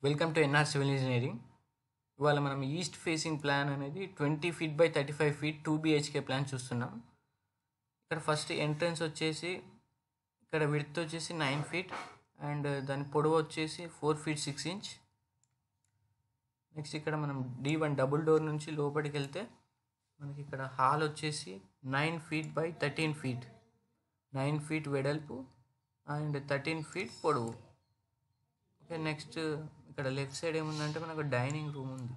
Welcome to NR civil engineering. ఇవాళ మనం east facing plan అనేది 20 feet by 35 feet 2 BHK plan చూస్తున్నాం. ఇక్కడ ఫస్ట్ ఎంట్రన్స్ వచ్చేసి ఇక్కడ విడ్త్ వచ్చేసి 9 ఫీట్ అండ్ దాని పొడవు వచ్చేసి 4 ఫీట్ 6 ఇంచ్. నెక్స్ట్ ఇక్కడ మనం D1 డబుల్ డోర్ నుంచి లోపలికి వెళ్తే మనకి ఇక్కడ హాల్ వచ్చేసి 9 ఫీట్ బై 13 ఫీట్, 9 ఫీట్ వెడల్పు అండ్ 13 ఫీట్ పొడవు. ఓకే, నెక్స్ట్ ఇక్కడ లెఫ్ట్ సైడ్ ఏముందంటే మనకు డైనింగ్ రూమ్ ఉంది.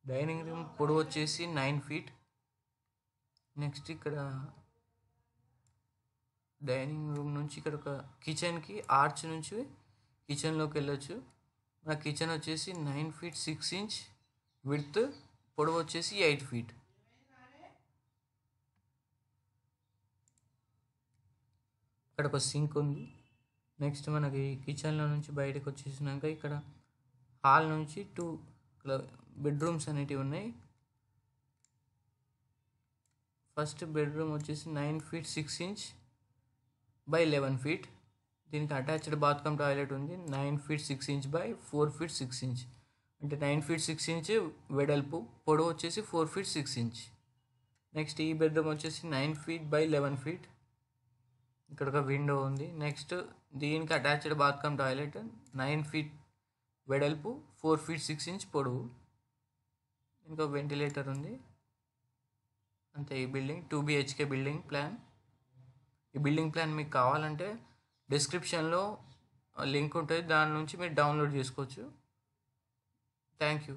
డైనింగ్ రూమ్ పొడవు వచ్చేసి 9 ఫీట్. నెక్స్ట్ ఇక్కడ డైనింగ్ రూమ్ నుంచి ఇక్కడ ఒక కిచెన్కి ఆర్చ్ నుంచి కిచెన్లోకి వెళ్ళొచ్చు. మన కిచెన్ వచ్చేసి 9 ఫీట్ 6 ఇంచ్ విడ్త్, పొడవు వచ్చేసి 8 ఫీట్. ఇక్కడ ఒక సింక్ ఉంది. నెక్స్ట్ మనకి కిచెన్లో నుంచి బయటకు వచ్చేసినాక ఇక్కడ హాల్ నుంచి 2 బెడ్రూమ్స్ అనేటివి ఉన్నాయి. ఫస్ట్ బెడ్రూమ్ వచ్చేసి 9 ఫీట్ 6 ఇంచ్ బై 11 ఫీట్. దీనికి అటాచ్డ్ బాత్రూమ్ టాయిలెట్ ఉంది. 9 feet 6 inch by 4 feet 6 inch, అంటే 9 ఫీట్ 6 ఇంచ్ వెడల్పు, పొడవు వచ్చేసి 4 ఫీట్ 6 ఇంచ్. నెక్స్ట్ ఈ బెడ్రూమ్ వచ్చేసి 9 ఫీట్ బై 11 ఫీట్. ఇక్కడ ఒక విండో ఉంది. నెక్స్ట్ దీనికి అటాచ్డ్ బాత్రూమ్ టాయిలెట్, 9 ఫీట్ వెడల్పు, 4 ఫీట్ 6 ఇంచ్ పొడవు. ఇంకో వెంటిలేటర్ ఉంది. అంతే. ఈ బిల్డింగ్ 2 BHK బిల్డింగ్ ప్లాన్. ఈ బిల్డింగ్ ప్లాన్ మీకు కావాలంటే డిస్క్రిప్షన్లో లింక్ ఉంటుంది, దాని నుంచి మీరు డౌన్లోడ్ చేసుకోవచ్చు. Thank you.